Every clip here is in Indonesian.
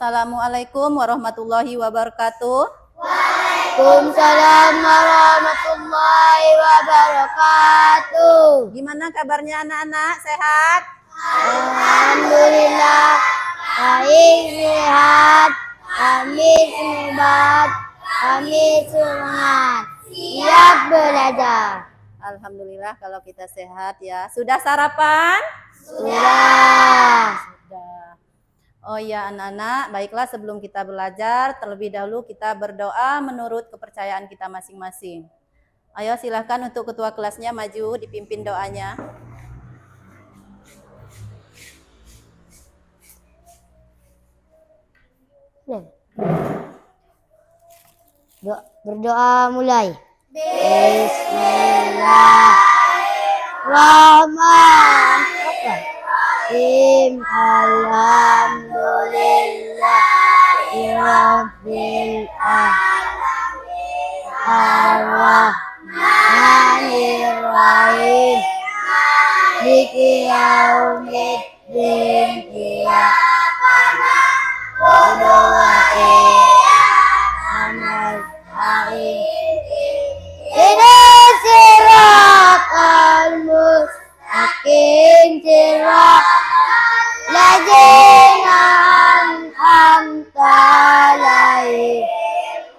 Assalamualaikum warahmatullahi wabarakatuh. Waalaikumsalam warahmatullahi wabarakatuh. Gimana kabarnya anak-anak? Sehat? Alhamdulillah, baik sehat. Kami sebat, kami semangat, siap belajar. Alhamdulillah kalau kita sehat ya. Sudah sarapan? Sudah. Oh ya anak-anak, baiklah sebelum kita belajar, terlebih dahulu kita berdoa menurut kepercayaan kita masing-masing. Ayo silahkan untuk ketua kelasnya maju, dipimpin doanya. Berdoa mulai. Bismillahirrahmanirrahim. Alhamdulillahirabbil alamin. Ar-Rahmanir-Rahim. Maliki yaumiddin. Iyyaka na'budu wa iyyaka nasta'in. Ihdinas siratal mustaqim. Siratal ladzina an'amta 'alaihim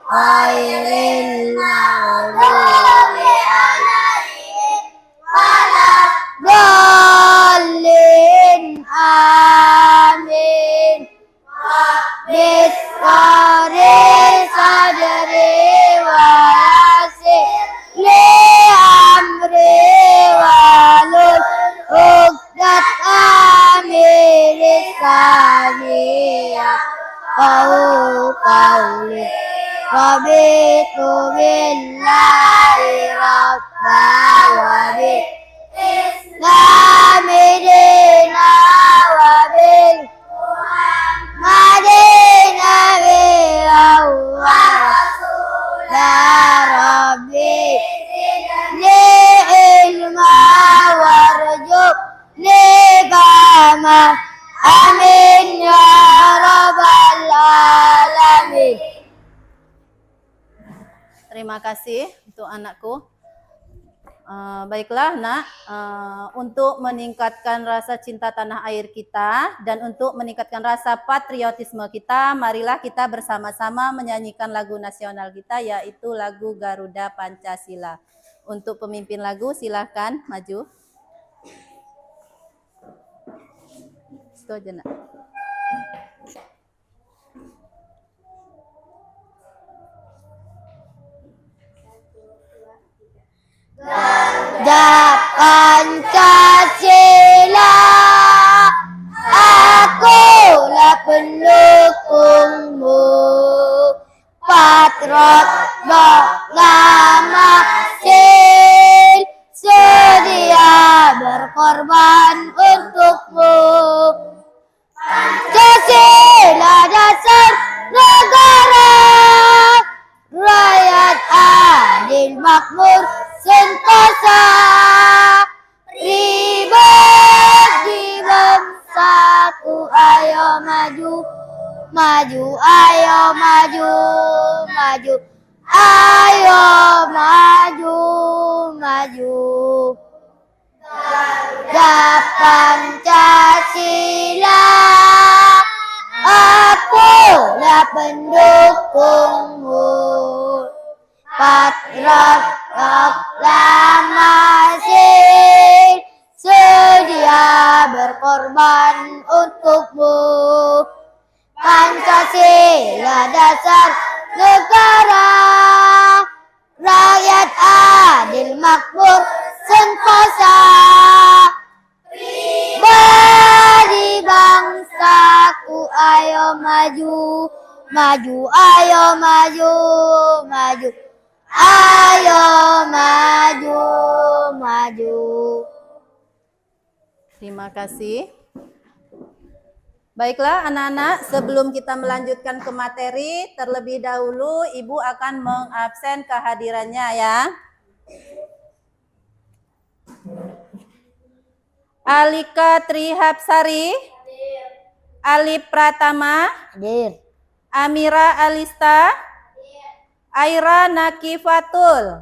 ghairil maghdubi 'alaihim waladdallin. Amin. Bismillah sadri wa yassir li amri wahlul 'uqdatam min lisani yafqahu qawli. Raditu billahi rabban wa bil islami dinan wa bil Muhammadin nabiyyan wa rasulan. Rabbi zidni ilma warzuqni fahma. Amin ya rabbal alamin. Terima kasih untuk anakku. Baiklah nak, untuk meningkatkan rasa cinta tanah air kita dan untuk meningkatkan rasa patriotisme kita, marilah kita bersama-sama menyanyikan lagu nasional kita, yaitu lagu Garuda Pancasila. Untuk pemimpin lagu silahkan maju. Itu aja nak. Garuda Pancasila, akulah pendukungmu. Patriot proklamasi, sedia berkorban untukmu. Pancasila dasar negara, rakyat adil makmur sentosa. Pribadi bangsaku, ayo maju, maju, ayo maju, maju, ayo maju, maju. Garuda Pancasila, akulah pendukungmu. Patriot proklamasi, sedia berkorban untukmu. Pancasila dasar negara, rakyat adil makmur sentosa. Pribadi bangsaku, ayo maju, maju, ayo maju, maju, ayo maju, maju. Terima kasih. Baiklah anak-anak, sebelum kita melanjutkan ke materi, terlebih dahulu Ibu akan mengabsen kehadirannya ya. Alika Trihapsari, Alif Pratama, Hadir. Amira Alista, Aira Nakifatul,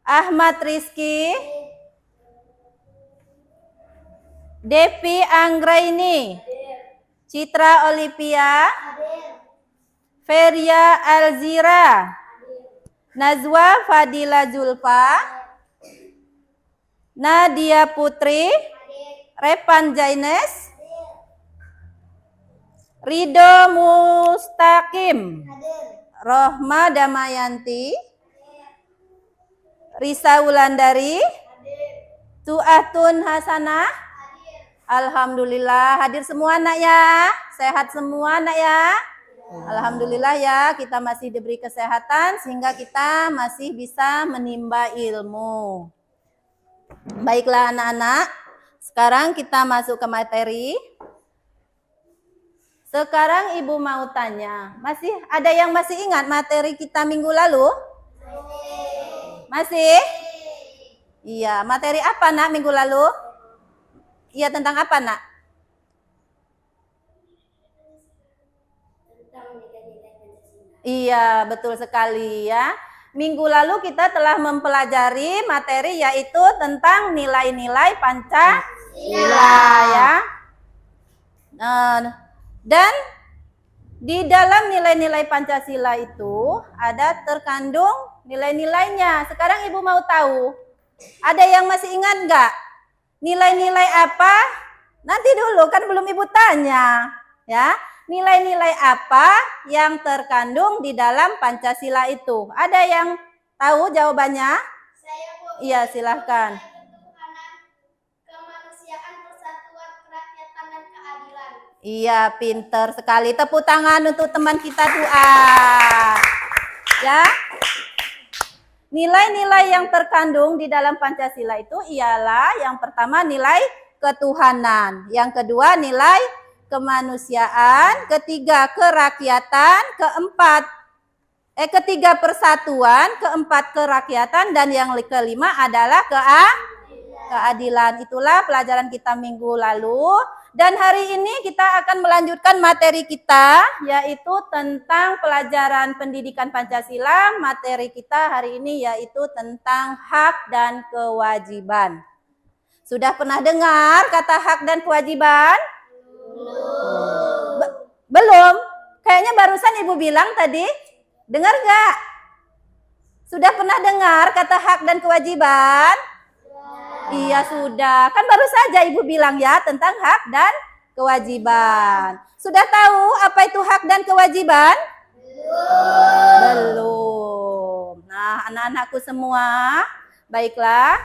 Ahmad Rizky, Devi Anggraini, Citra Olivia, Feria Alzira, Nazwa Fadila Zulfa, Nadia Putri, Repan Jaines, Ridho Mustaqim, Rohma Damayanti, Risa Wulandari, Tu'atun Hasanah. Alhamdulillah hadir semua nak ya. Sehat semua nak ya. Alhamdulillah ya, kita masih diberi kesehatan sehingga kita masih bisa menimba ilmu. Baiklah anak-anak, sekarang kita masuk ke materi. Sekarang Ibu mau tanya, masih ada yang masih ingat materi kita minggu lalu? Masih? Iya, materi apa nak minggu lalu? Iya, tentang apa nak? Iya, betul sekali ya. Minggu lalu kita telah mempelajari materi yaitu tentang nilai-nilai Pancasila ya. Dan di dalam nilai-nilai Pancasila itu ada terkandung nilai-nilainya. Sekarang Ibu mau tahu, ada yang masih ingat nggak? Nilai-nilai apa? Nanti dulu, kan belum Ibu tanya. Ya, nilai-nilai apa yang terkandung di dalam Pancasila itu? Ada yang tahu jawabannya? Saya, Bu. Iya, silahkan. Kemanusiaan, persatuan, kerakyatan, dan keadilan. Iya, pinter sekali. Tepuk tangan untuk teman kita doa. Ya. Nilai-nilai yang terkandung di dalam Pancasila itu ialah yang pertama nilai ketuhanan, yang kedua nilai kemanusiaan, ketiga kerakyatan, ketiga persatuan, keempat kerakyatan, dan yang kelima adalah keadilan. Itulah pelajaran kita minggu lalu. Dan hari ini kita akan melanjutkan materi kita, yaitu tentang pelajaran pendidikan Pancasila. Materi kita hari ini yaitu tentang hak dan kewajiban. Sudah pernah dengar kata hak dan kewajiban? Belum? Kayaknya barusan Ibu bilang tadi. Dengar gak? Sudah pernah dengar kata hak dan kewajiban? Iya sudah, kan baru saja Ibu bilang ya tentang hak dan kewajiban. Sudah tahu apa itu hak dan kewajiban? Belum. Nah, anak-anakku semua, baiklah.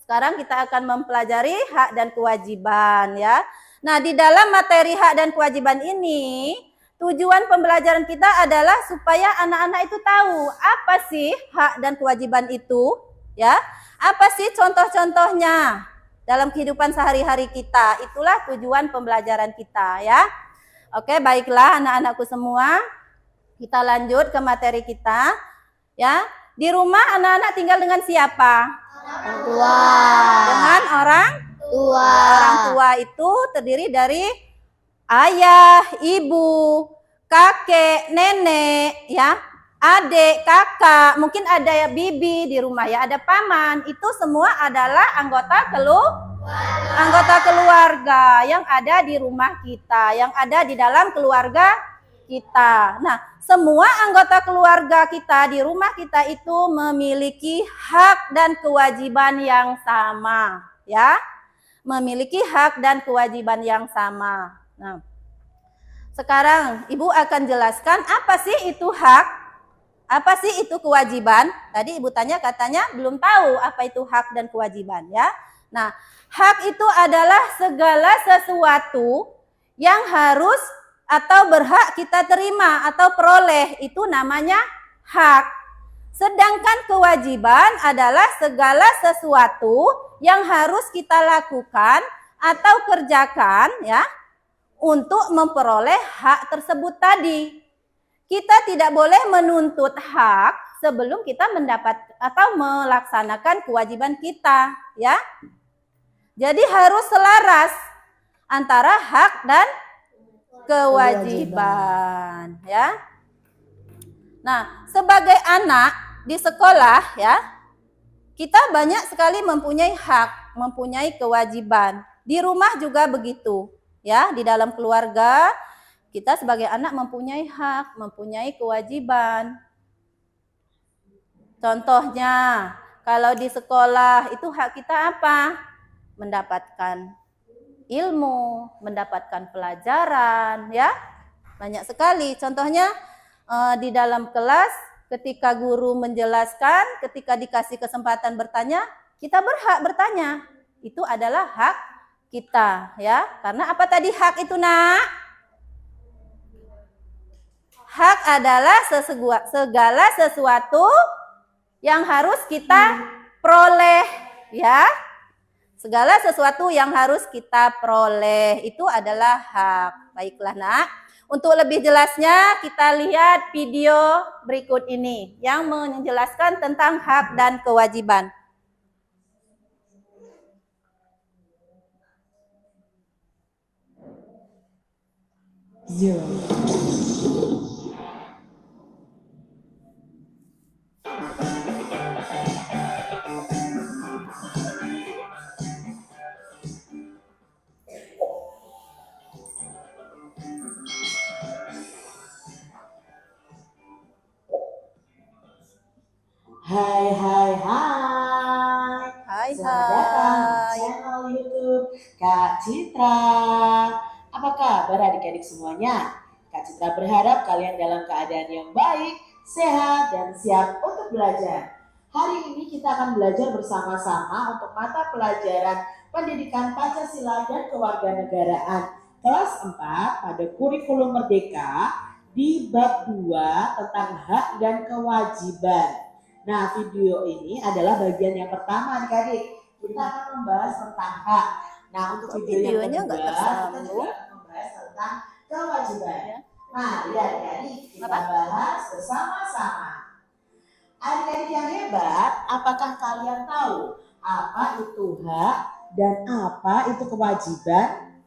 Sekarang kita akan mempelajari hak dan kewajiban ya. Nah, di dalam materi hak dan kewajiban ini, tujuan pembelajaran kita adalah supaya anak-anak itu tahu apa sih hak dan kewajiban itu, ya. Apa sih contoh-contohnya dalam kehidupan sehari-hari kita? Itulah tujuan pembelajaran kita ya. Oke, baiklah anak-anakku semua. Kita lanjut ke materi kita. Ya, di rumah anak-anak tinggal dengan siapa? Orang tua. Dengan orang Tua. Orang tua itu terdiri dari ayah, ibu, kakek, nenek, ya. Adik, kakak, mungkin ada ya bibi di rumah ya, ada paman, itu semua adalah anggota keluarga yang ada di rumah kita, yang ada di dalam keluarga kita. Nah, semua anggota keluarga kita di rumah kita itu memiliki hak dan kewajiban yang sama, ya. Memiliki hak dan kewajiban yang sama. Nah, sekarang Ibu akan jelaskan apa sih itu hak. Apa sih itu kewajiban? Tadi Ibu tanya katanya belum tahu apa itu hak dan kewajiban ya. Nah, hak itu adalah segala sesuatu yang harus atau berhak kita terima atau peroleh, itu namanya hak. Sedangkan kewajiban adalah segala sesuatu yang harus kita lakukan atau kerjakan ya untuk memperoleh hak tersebut tadi. Kita tidak boleh menuntut hak sebelum kita mendapat atau melaksanakan kewajiban kita, ya. Jadi harus selaras antara hak dan kewajiban, ya. Nah, sebagai anak di sekolah, ya, kita banyak sekali mempunyai hak, mempunyai kewajiban. Di rumah juga begitu, ya. Di dalam keluarga kita sebagai anak mempunyai hak, mempunyai kewajiban. Contohnya, kalau di sekolah itu hak kita apa? Mendapatkan ilmu, mendapatkan pelajaran, ya. Banyak sekali. Contohnya di dalam kelas ketika guru menjelaskan, ketika dikasih kesempatan bertanya, kita berhak bertanya. Itu adalah hak kita, ya. Karena apa tadi hak itu, Nak? Hak adalah segala sesuatu yang harus kita peroleh, ya. Segala sesuatu yang harus kita peroleh itu adalah hak. Baiklah, Nak. Untuk lebih jelasnya kita lihat video berikut ini yang menjelaskan tentang hak dan kewajiban. Zero. Hai hai hai. Hai Selamat datang di hai. channel YouTube Kak Citra. Apa kabar adik-adik semuanya? Kak Citra berharap kalian dalam keadaan yang baik, sehat, dan siap untuk belajar. Hari ini kita akan belajar bersama-sama untuk mata pelajaran Pendidikan Pancasila dan Kewarganegaraan kelas 4 pada kurikulum Merdeka di bab 2 tentang hak dan kewajiban. Nah, video ini adalah bagian yang pertama adik-adik. Kita akan membahas tentang hak. Nah, untuk video yang kedua, kita juga akan membahas tentang kewajiban. Nah, lihat adik-adik, kita bahas bersama-sama. Adik-adik yang hebat, apakah kalian tahu apa itu hak dan apa itu kewajiban?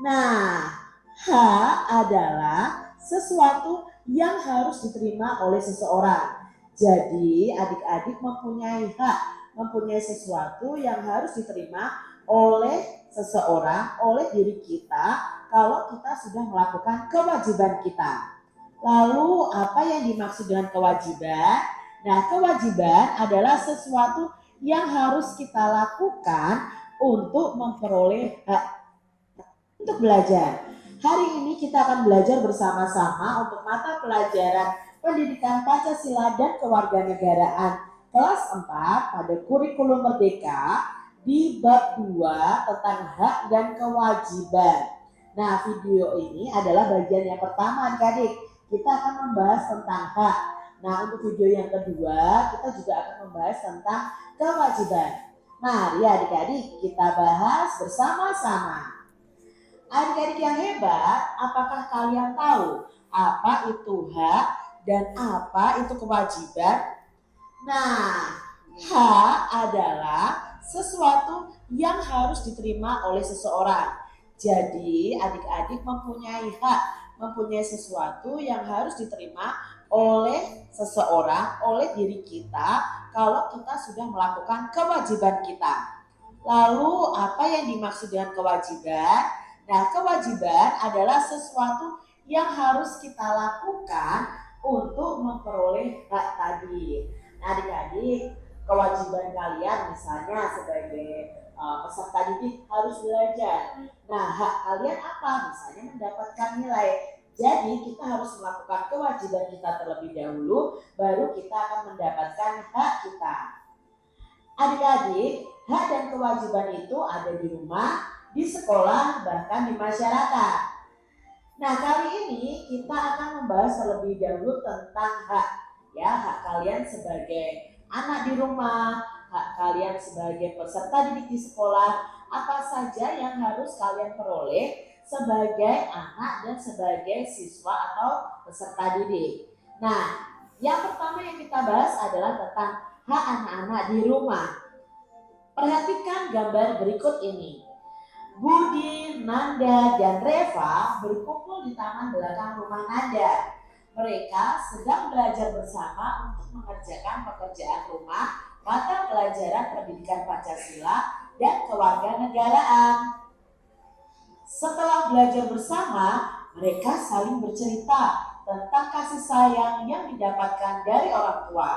Nah, hak adalah sesuatu yang harus diterima oleh seseorang. Jadi adik-adik mempunyai hak, mempunyai sesuatu yang harus diterima oleh seseorang, oleh diri kita kalau kita sudah melakukan kewajiban kita. Lalu apa yang dimaksud dengan kewajiban? Nah, kewajiban adalah sesuatu yang harus kita lakukan untuk memperoleh hak untuk belajar. Hari ini kita akan belajar bersama-sama untuk mata pelajaran Pendidikan Pancasila dan Kewarganegaraan kelas 4 pada kurikulum Merdeka di bab 2 tentang hak dan kewajiban. Nah, video ini adalah bagian yang pertama adik-adik. Kita akan membahas tentang hak. Nah, untuk video yang kedua kita juga akan membahas tentang kewajiban. Mari adik-adik kita bahas bersama-sama. Adik-adik yang hebat, apakah kalian tahu apa itu hak dan apa itu kewajiban? Nah, hak adalah sesuatu yang harus diterima oleh seseorang. Jadi adik-adik mempunyai hak, mempunyai sesuatu yang harus diterima oleh seseorang, oleh diri kita kalau kita sudah melakukan kewajiban kita. Lalu apa yang dimaksud dengan kewajiban? Nah, kewajiban adalah sesuatu yang harus kita lakukan untuk memperoleh hak tadi. Nah, adik-adik, kewajiban kalian misalnya sebagai peserta didik harus belajar. Nah, hak kalian apa? Misalnya mendapatkan nilai. Jadi kita harus melakukan kewajiban kita terlebih dahulu, baru kita akan mendapatkan hak kita. Adik-adik, hak dan kewajiban itu ada di rumah, di sekolah, bahkan di masyarakat. Nah, kali ini kita akan membahas terlebih dahulu tentang hak. Ya, hak kalian sebagai anak di rumah, hak kalian sebagai peserta didik di sekolah, apa saja yang harus kalian peroleh sebagai anak dan sebagai siswa atau peserta didik. Nah, yang pertama yang kita bahas adalah tentang hak anak-anak di rumah. Perhatikan gambar berikut ini. Budi, Nanda, dan Reva berkumpul di taman belakang rumah Nanda. Mereka sedang belajar bersama untuk mengerjakan pekerjaan rumah mata pelajaran pendidikan Pancasila dan kewarganegaraan. Setelah belajar bersama, mereka saling bercerita tentang kasih sayang yang didapatkan dari orang tua.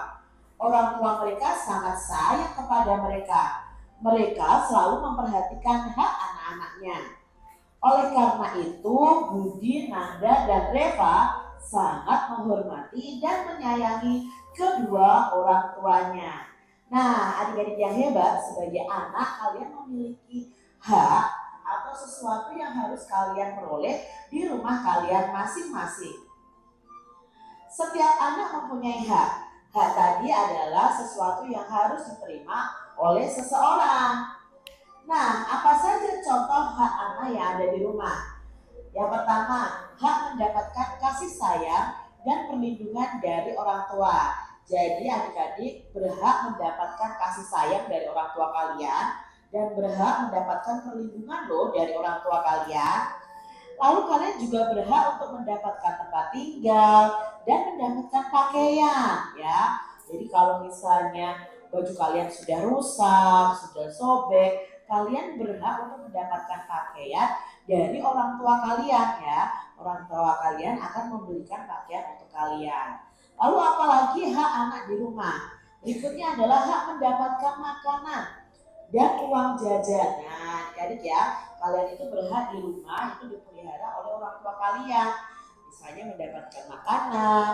Orang tua mereka sangat sayang kepada mereka. Mereka selalu memperhatikan hak anak-anaknya. Oleh karena itu, Budi, Nanda, dan Reva sangat menghormati dan menyayangi kedua orang tuanya. Nah, adik-adik yang hebat, sebagai anak kalian memiliki hak atau sesuatu yang harus kalian peroleh di rumah kalian masing-masing. Setiap anak mempunyai hak. Hak tadi adalah sesuatu yang harus diterima oleh seseorang. Nah, apa saja contoh hak anak yang ada di rumah? Yang pertama, hak mendapatkan kasih sayang dan perlindungan dari orang tua. Jadi adik-adik berhak mendapatkan kasih sayang dari orang tua kalian dan berhak mendapatkan perlindungan loh dari orang tua kalian. Lalu kalian juga berhak untuk mendapatkan tempat tinggal dan mendapatkan pakaian ya. Jadi kalau misalnya baju kalian sudah rusak, sudah sobek, kalian berhak untuk mendapatkan pakaian dari orang tua kalian ya. Orang tua kalian akan membelikan pakaian untuk kalian. Lalu apalagi hak anak di rumah? Berikutnya adalah hak mendapatkan makanan dan uang jajan. Nah, jadi ya, kalian itu berhak di rumah itu dipelihara oleh orang tua kalian. Misalnya mendapatkan makanan,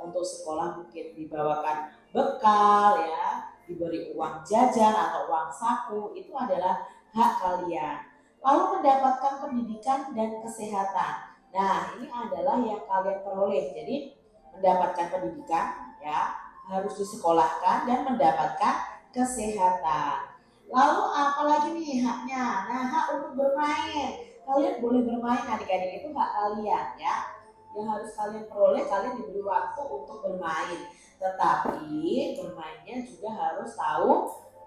untuk sekolah mungkin dibawakan bekal ya, diberi uang jajan atau uang saku, itu adalah hak kalian. Lalu mendapatkan pendidikan dan kesehatan. Nah, ini adalah yang kalian peroleh. Jadi mendapatkan pendidikan ya, harus disekolahkan dan mendapatkan kesehatan. Lalu apalagi nih haknya? Nah, hak untuk bermain. Kalian boleh bermain, adik-adik, itu hak kalian ya. Yang harus kalian peroleh, kalian diberi waktu untuk bermain. Tetapi bermainnya juga harus tahu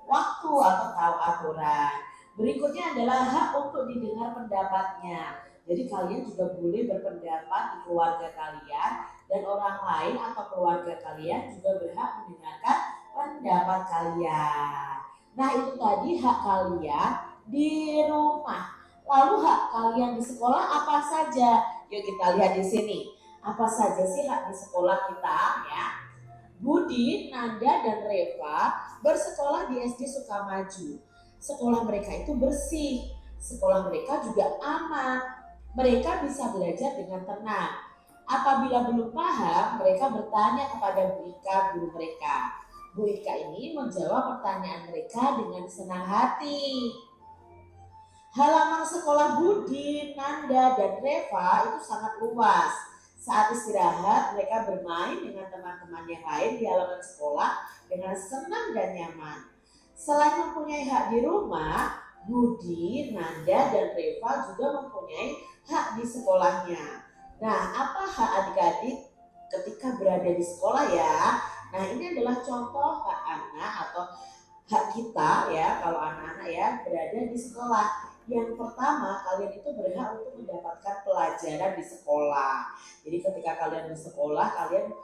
waktu atau tahu aturan. Berikutnya adalah hak untuk didengar pendapatnya. Jadi kalian juga boleh berpendapat di keluarga kalian dan orang lain atau keluarga kalian juga berhak mendengarkan pendapat kalian. Nah, itu tadi hak kalian di rumah. Lalu hak kalian di sekolah apa saja? Yuk kita lihat di sini. Apa saja sih hak di sekolah kita ya? Budi, Nanda, dan Reva bersekolah di SD Sukamaju. Sekolah mereka itu bersih. Sekolah mereka juga aman. Mereka bisa belajar dengan tenang. Apabila belum paham, mereka bertanya kepada Bu Ika, guru mereka. Bu Ika ini menjawab pertanyaan mereka dengan senang hati. Halaman sekolah Budi, Nanda, dan Reva itu sangat luas. Saat istirahat, mereka bermain dengan teman-teman yang lain di halaman sekolah dengan senang dan nyaman. Selain mempunyai hak di rumah, Budi, Nanda, dan Reva juga mempunyai hak di sekolahnya. Nah, apa hak adik-adik ketika berada di sekolah ya? Nah, ini adalah contoh hak anak atau hak kita ya, kalau anak-anak ya berada di sekolah. Yang pertama, kalian itu berhak untuk mendapatkan pelajaran di sekolah. Jadi ketika kalian di sekolah, kalian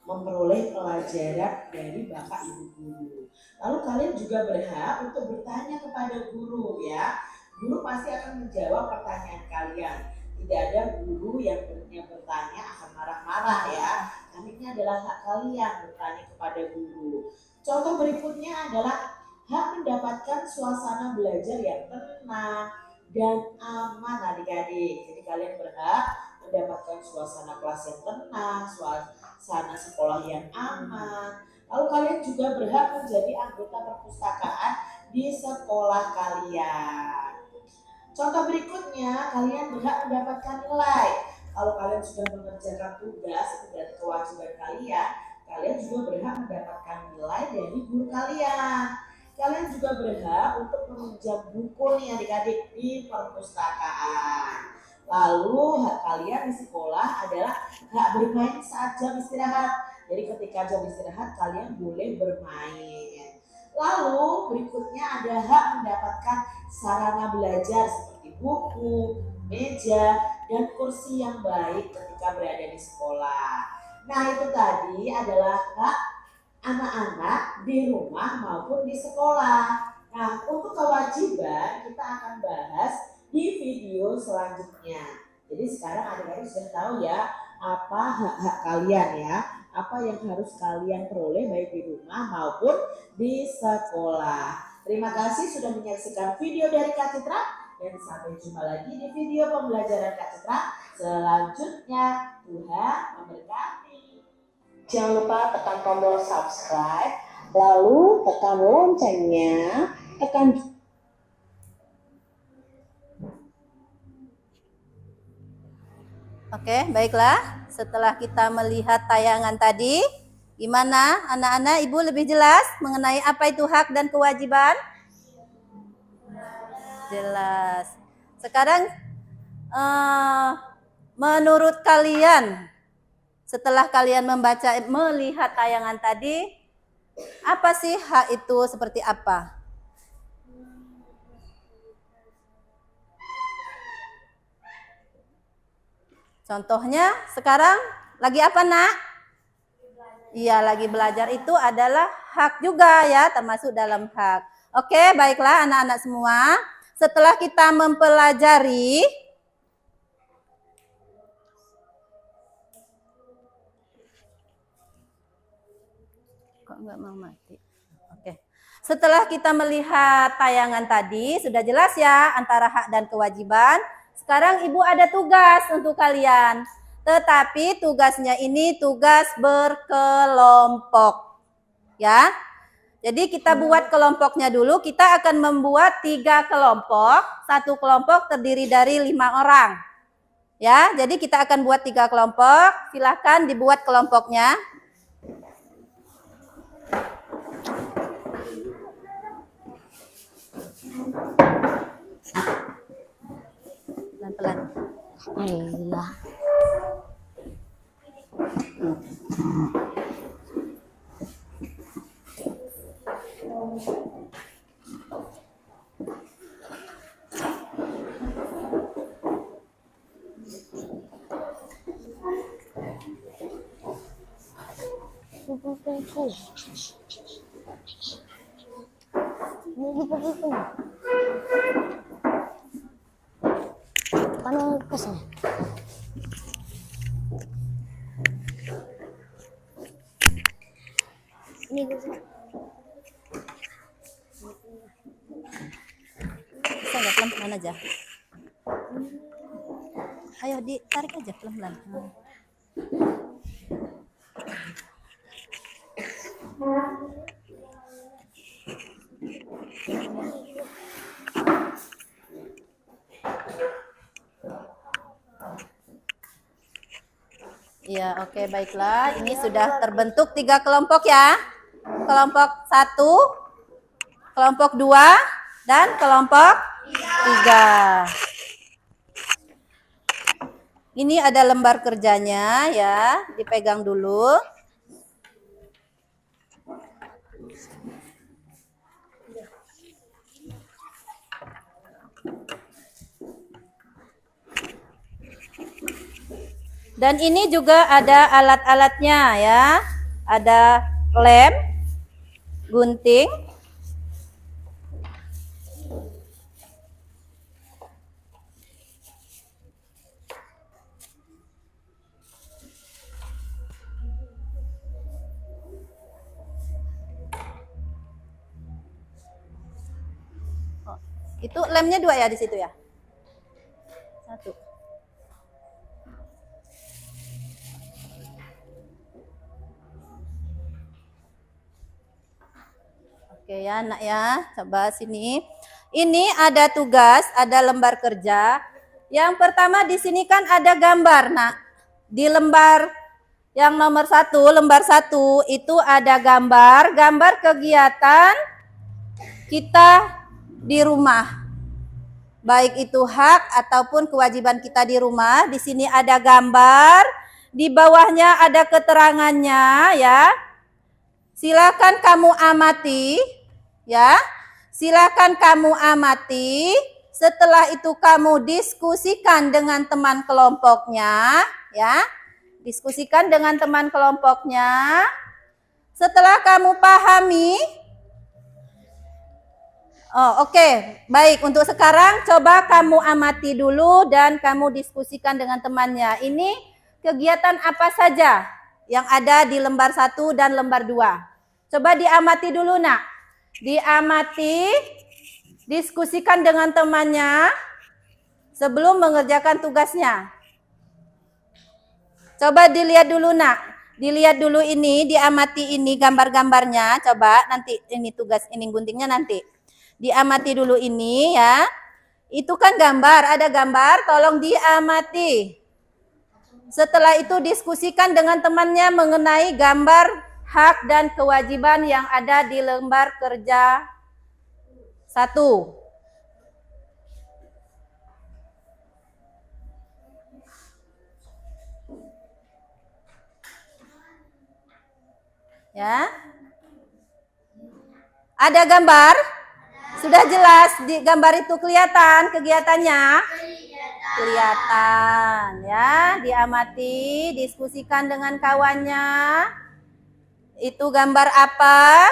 memperoleh pelajaran dari Bapak Ibu guru. Lalu kalian juga berhak untuk bertanya kepada guru ya. Guru pasti akan menjawab pertanyaan kalian. Tidak ada guru yang bertanya akan marah-marah ya. Karena ini adalah hak kalian bertanya kepada guru. Contoh berikutnya adalah hak mendapatkan suasana belajar yang tenang dan aman adik-adik. Jadi kalian berhak mendapatkan suasana kelas yang tenang, suasana sekolah yang aman. Lalu kalian juga berhak menjadi anggota perpustakaan di sekolah kalian. Contoh berikutnya, kalian berhak mendapatkan nilai. Kalau kalian sudah mengerjakan tugas, itu berarti kewajiban kalian. Kalian juga berhak mendapatkan nilai dari guru kalian. Kalian juga berhak untuk meminjam buku nih adik-adik di perpustakaan. Lalu hak kalian di sekolah adalah hak bermain saat jam istirahat. Jadi ketika jam istirahat kalian boleh bermain. Lalu berikutnya ada hak mendapatkan sarana belajar seperti buku, meja, dan kursi yang baik ketika berada di sekolah. Nah, itu tadi adalah hak anak-anak di rumah maupun di sekolah. Nah, untuk kewajiban kita akan bahas di video selanjutnya. Jadi sekarang adik-adik sudah tahu ya apa hak-hak kalian ya, apa yang harus kalian peroleh baik di rumah maupun di sekolah. Terima kasih sudah menyaksikan video dari Kak Citra dan sampai jumpa lagi di video pembelajaran Kak Citra selanjutnya. Tuhan memberkati. Jangan lupa tekan tombol subscribe, lalu tekan loncengnya, tekan. Oke, baiklah. Setelah kita melihat tayangan tadi, gimana anak-anak, Ibu lebih jelas mengenai apa itu hak dan kewajiban? Jelas. Sekarang menurut kalian, setelah kalian melihat tayangan tadi, apa sih hak itu seperti apa? Contohnya sekarang lagi apa, Nak? Iya, lagi belajar, itu adalah hak juga ya, termasuk dalam hak. Oke, baiklah anak-anak semua. Setelah kita mempelajari kok nggak mau mati? Oke. Setelah kita melihat tayangan tadi, sudah jelas ya antara hak dan kewajiban. Sekarang Ibu ada tugas untuk kalian. Tetapi tugasnya ini tugas berkelompok. Ya. Jadi kita buat kelompoknya dulu. Kita akan membuat 3 kelompok. Satu kelompok terdiri dari 5 orang. Ya, jadi kita akan buat 3 kelompok. Silahkan dibuat kelompoknya. Pelan-pelan. Alhamdulillah. Paano kasi? Ini Bisa nggak pelan-pelan aja? Ayo ditarik aja pelan-pelan. Ya, oke, baiklah. Ini sudah terbentuk 3 kelompok ya. Kelompok 1, kelompok 2, dan kelompok 3. Ini ada lembar kerjanya ya, dipegang dulu. Dan ini juga ada alat-alatnya ya. Ada lem, gunting, itu lemnya 2 ya di situ ya. 1. Oke ya, Nak ya. Coba sini. Ini ada tugas, ada lembar kerja. Yang pertama di sini kan ada gambar, Nak. Di lembar yang nomor 1, lembar 1 itu ada gambar kegiatan kita di rumah. Baik itu hak ataupun kewajiban kita di rumah. Di sini ada gambar, di bawahnya ada keterangannya ya. Silakan kamu amati ya. Silakan kamu amati Setelah itu kamu diskusikan dengan teman kelompoknya, ya. Diskusikan dengan teman kelompoknya. Setelah kamu pahami, oke. Baik, untuk sekarang coba kamu amati dulu dan kamu diskusikan dengan temannya. Ini kegiatan apa saja yang ada di lembar 1 dan lembar 2? Coba diamati dulu, Nak. Diamati, diskusikan dengan temannya sebelum mengerjakan tugasnya. Coba dilihat dulu, Nak. Dilihat dulu ini, diamati ini gambar-gambarnya. Coba nanti ini tugas, ini guntingnya nanti. Diamati dulu ini ya. Itu kan gambar, ada gambar, tolong diamati. Setelah itu diskusikan dengan temannya mengenai gambar hak dan kewajiban yang ada di lembar kerja 1. Ya. Ada gambar? Sudah jelas di gambar itu kelihatan kegiatannya? Kelihatan ya, diamati, diskusikan dengan kawannya. Itu gambar apa?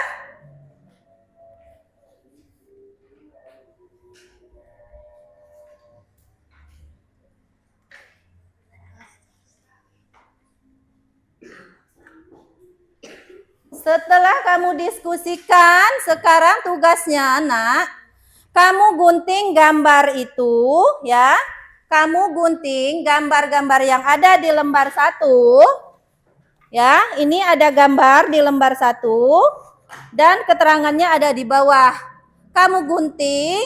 Setelah kamu diskusikan, sekarang tugasnya, Nak, kamu gunting gambar itu, ya. Kamu gunting gambar-gambar yang ada di lembar 1. Ya, ini ada gambar di lembar 1 dan keterangannya ada di bawah. Kamu gunting,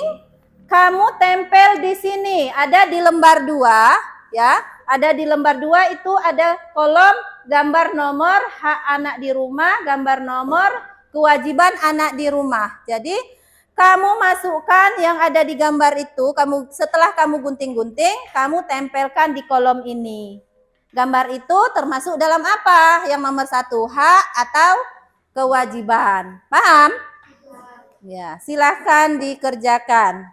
kamu tempel di sini, ada di lembar 2, ya. Ada di lembar 2 itu ada kolom gambar nomor hak anak di rumah, gambar nomor kewajiban anak di rumah. Jadi kamu masukkan yang ada di gambar itu, setelah kamu gunting-gunting, kamu tempelkan di kolom ini. Gambar itu termasuk dalam apa? Yang nomor 1, hak atau kewajiban. Paham? Ya, silahkan dikerjakan.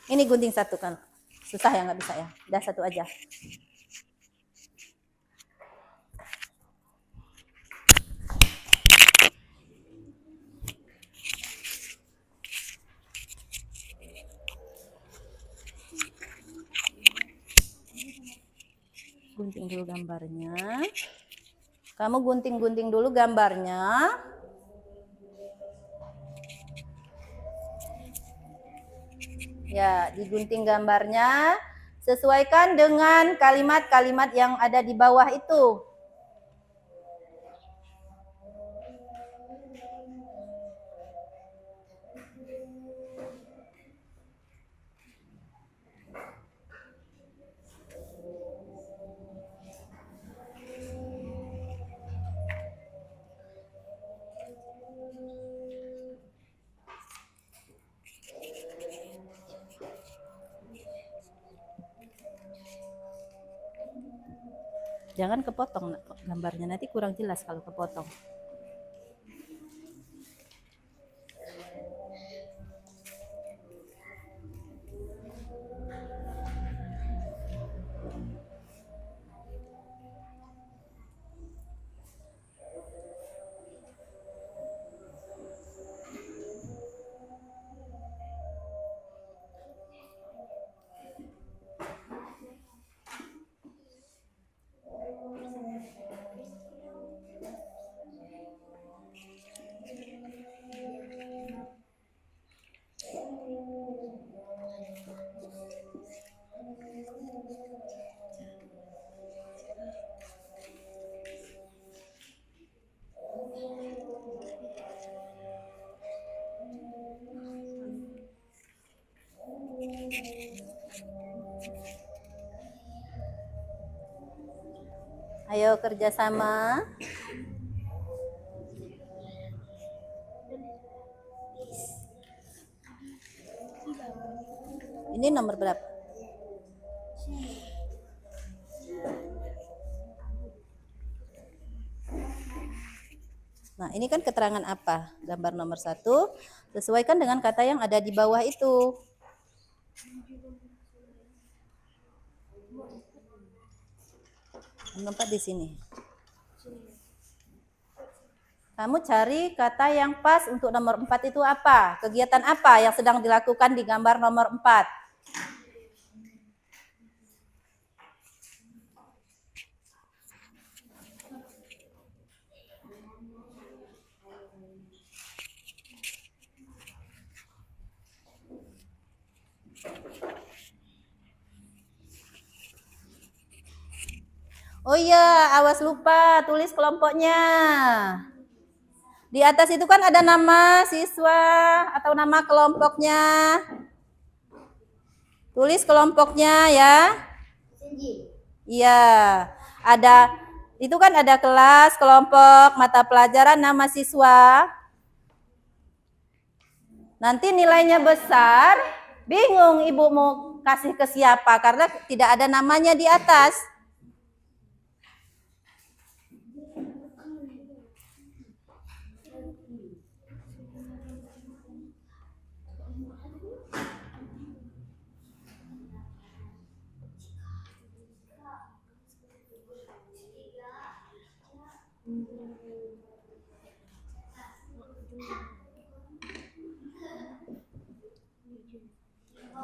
Ini gunting 1 kan. Susah ya, nggak bisa ya. Udah 1 aja. Gunting dulu gambarnya. Kamu gunting-gunting dulu gambarnya. Ya, digunting gambarnya. Sesuaikan dengan kalimat-kalimat yang ada di bawah itu. Jangan kepotong gambarnya, nanti kurang jelas kalau kepotong. Ayo kerjasama. Ini nomor berapa? Nah, ini kan keterangan apa? Gambar nomor 1. Sesuaikan dengan kata yang ada di bawah itu. Nomor 4 di sini. Kamu cari kata yang pas untuk nomor 4 itu apa? Kegiatan apa yang sedang dilakukan di gambar nomor 4? Oh iya, awas lupa tulis kelompoknya. Di atas itu kan ada nama siswa atau nama kelompoknya. Tulis kelompoknya ya. Iya, ada itu kan ada kelas, kelompok, mata pelajaran, nama siswa. Nanti nilainya besar, bingung ibu mau kasih ke siapa karena tidak ada namanya di atas.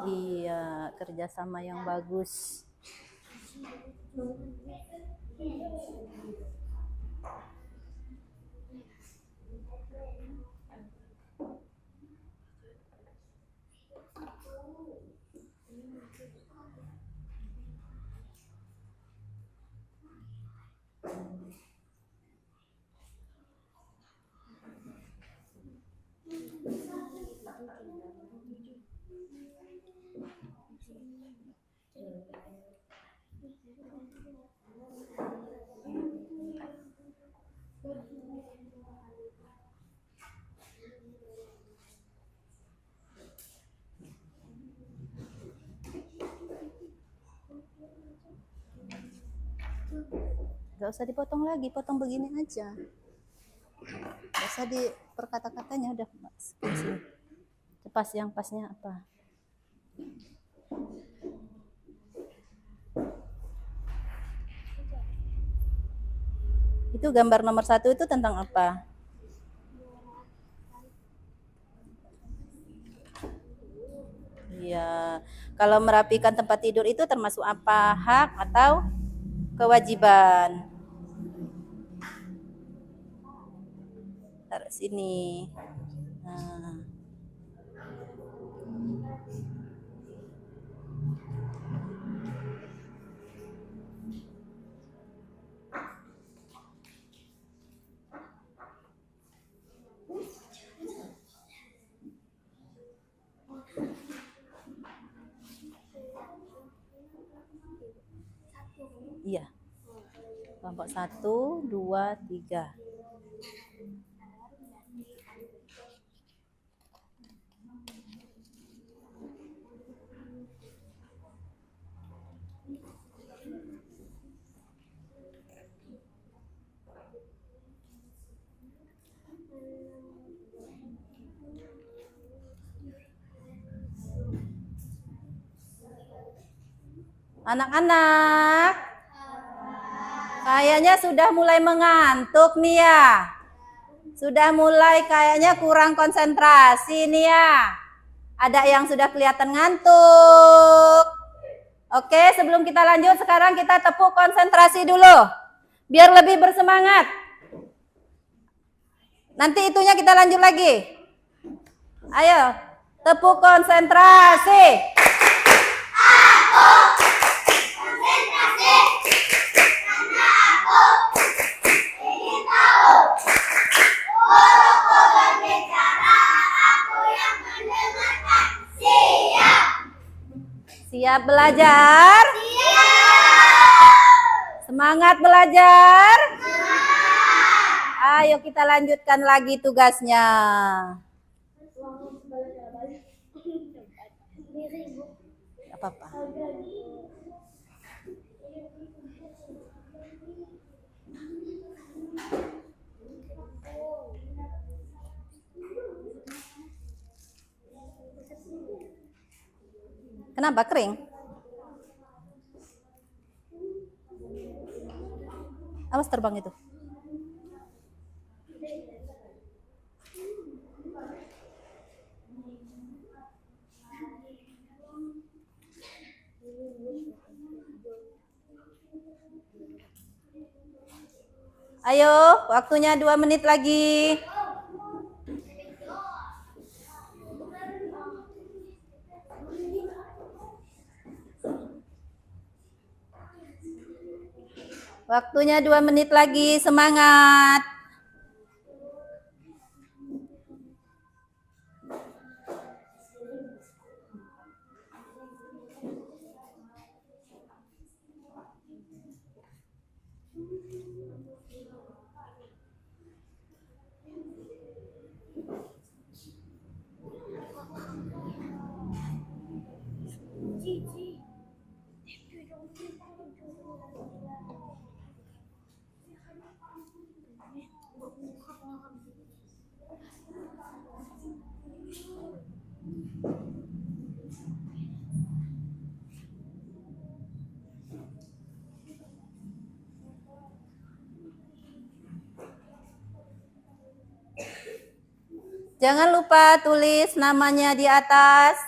Iya, kerjasama yang bagus. Gak usah dipotong lagi, potong begini aja. Gak usah di perkata-katanya, udah pas yang pasnya apa. Itu gambar nomor 1 itu tentang apa? Iya, kalau merapikan tempat tidur itu termasuk apa? Hak atau kewajiban? Taruh sini. Nah. Iya. Kelompok 1, 2, 3. Anak-anak, kayaknya sudah mulai mengantuk nih ya. Sudah mulai kayaknya kurang konsentrasi nih ya. Ada yang sudah kelihatan ngantuk. Oke, sebelum kita lanjut, sekarang kita tepuk konsentrasi dulu. Biar lebih bersemangat. Nanti itunya kita lanjut lagi. Ayo, tepuk konsentrasi. Siap belajar? Semangat belajar? Ayo kita lanjutkan lagi tugasnya. Apa-apa. Kenapa kering? Awas terbang itu. Ayo, waktunya 2 menit lagi. Waktunya 2 menit lagi, semangat. Jangan lupa tulis namanya di atas.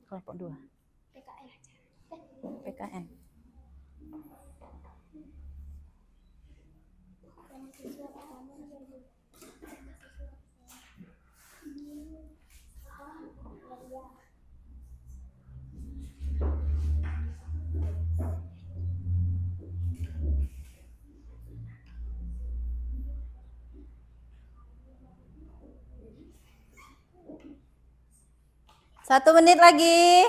Kelompok 2. PKN. Satu menit lagi.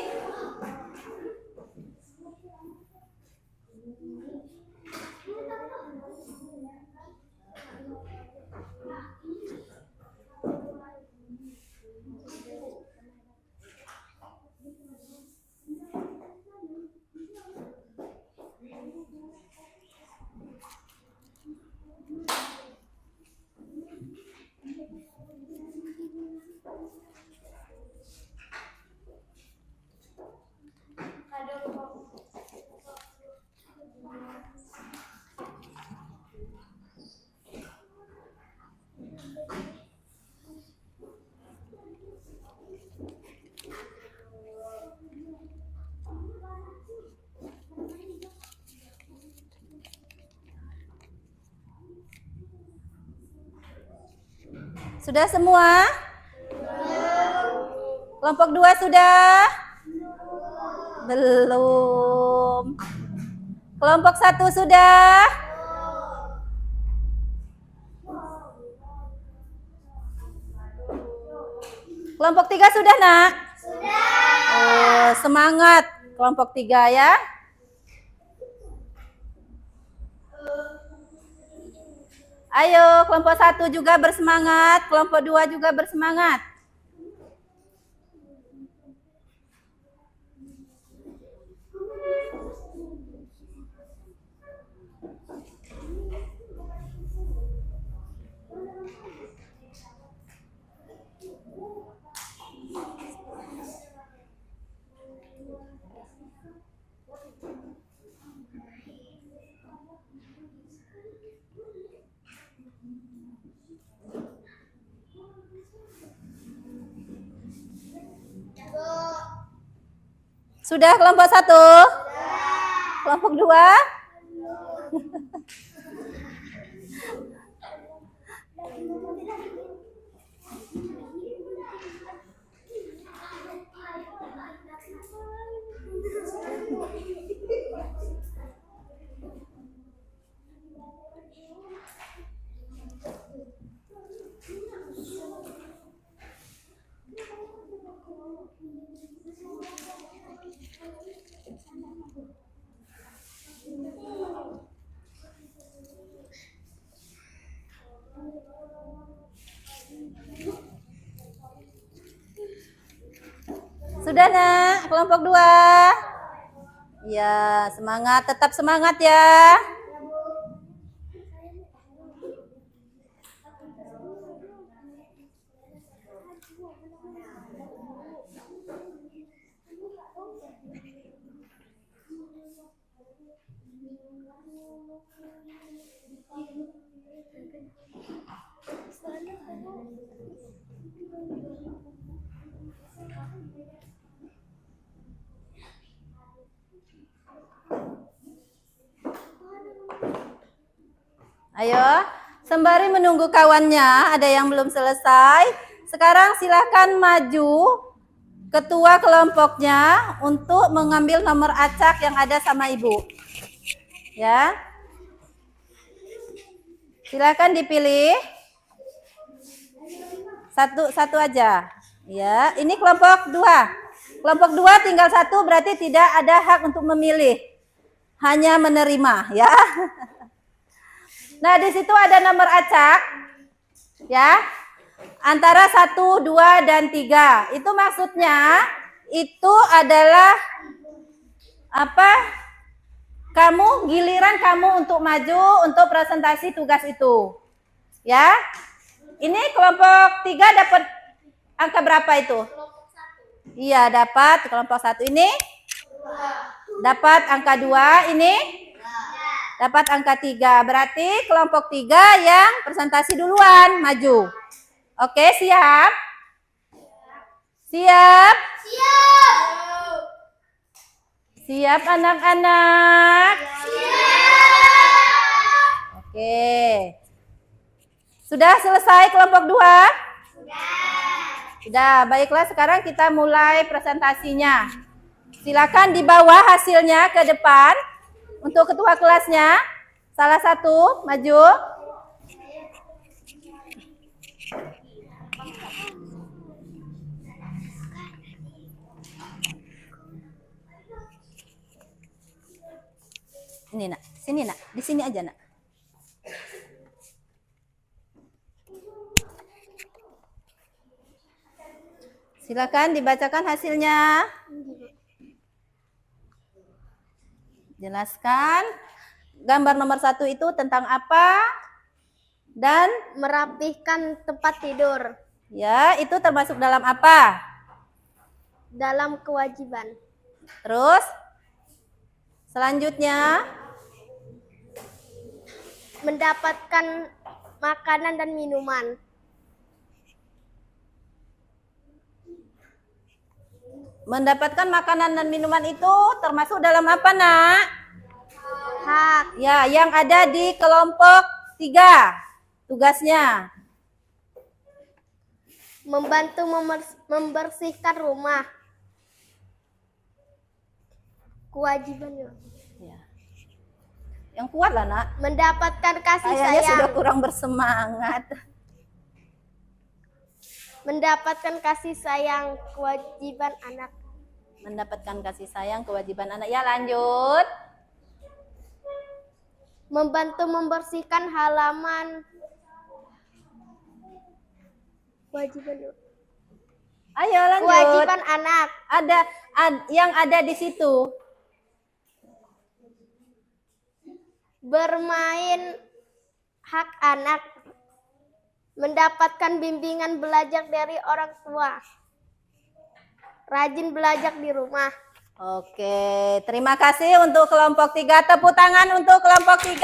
Sudah semua? Kelompok 2 sudah? Belum. Kelompok 1 sudah? Kelompok 3 sudah, Nak? Sudah. Oh, semangat kelompok 3 ya. Ayo, kelompok 1 juga bersemangat, kelompok 2 juga bersemangat. Sudah kelompok 1? Sudah. Kelompok 2? Sudah, Nak, kelompok 2. Ya, semangat, tetap semangat ya. Ayo, sembari menunggu kawannya, ada yang belum selesai. Sekarang silakan maju ketua kelompoknya untuk mengambil nomor acak yang ada sama ibu. Ya, silakan dipilih satu aja. Ya, ini kelompok 2. Kelompok 2 tinggal 1, berarti tidak ada hak untuk memilih, hanya menerima. Ya. Nah, di situ ada nomor acak, ya, antara 1, 2, dan 3. Itu maksudnya, itu adalah apa? Giliran kamu untuk maju untuk presentasi tugas itu. Ya, ini kelompok 3 dapat angka berapa itu? Iya, dapat kelompok 1 ini. Dapat angka 2 ini. Dapat angka 3, berarti kelompok 3 yang presentasi duluan, maju. Oke, siap? Siap? Siap! Siap anak-anak? Siap! Oke. Sudah selesai kelompok 2? Sudah, baiklah sekarang kita mulai presentasinya. Silakan dibawa hasilnya ke depan. Untuk ketua kelasnya, salah satu maju. Ini nak, sini nak, di sini aja nak. Silakan dibacakan hasilnya. Jelaskan gambar nomor 1 itu tentang apa dan Merapihkan tempat tidur. Ya, itu termasuk dalam apa? Dalam kewajiban. Terus selanjutnya Mendapatkan makanan dan minuman. Mendapatkan makanan dan minuman itu termasuk dalam apa, nak? Hak. Ya, yang ada di kelompok 3. Tugasnya Membantu membersihkan rumah. Kewajiban. ya. Yang kuat lah, nak. Mendapatkan kasih Kayaknya sudah sayang. kurang bersemangat. Mendapatkan kasih sayang. Kewajiban anak. Mendapatkan kasih sayang, kewajiban anak. Ya, lanjut. Membantu membersihkan halaman. Kewajiban. Ayo lanjut. Kewajiban anak. Yang ada di situ. Bermain hak anak. Mendapatkan bimbingan belajar dari orang tua. Rajin belajar di rumah. Oke, terima kasih untuk kelompok 3. Tepuk tangan untuk kelompok 3.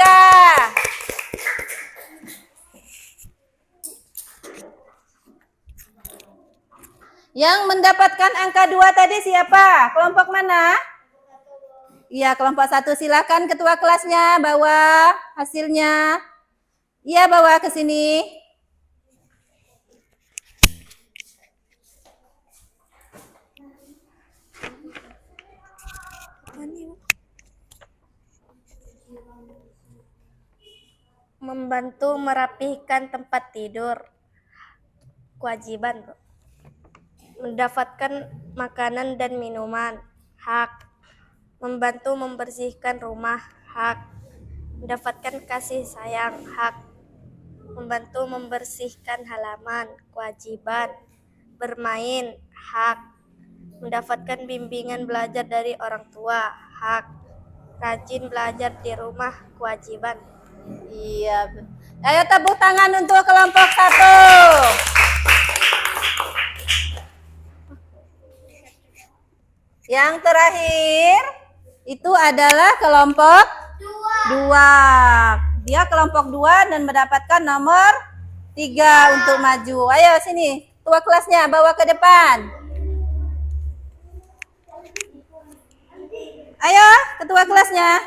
Yang mendapatkan angka 2 tadi siapa? Kelompok mana? Iya, kelompok 1. Silakan ketua kelasnya bawa hasilnya. Iya, bawa ke sini. Membantu merapihkan tempat tidur. Kewajiban, Bro. Mendapatkan makanan dan minuman. Hak. Membantu membersihkan rumah. Hak. Mendapatkan kasih sayang. Hak. Membantu membersihkan halaman. Kewajiban. Bermain. Hak. Mendapatkan bimbingan belajar dari orang tua. hak. Rajin belajar di rumah kewajiban. Iya. Ayo tepuk tangan untuk kelompok 1. Yang terakhir itu adalah kelompok 2. Dia kelompok 2 dan mendapatkan nomor 3 untuk maju. Ayo sini, ketua kelasnya bawa ke depan. Ayo, ketua kelasnya.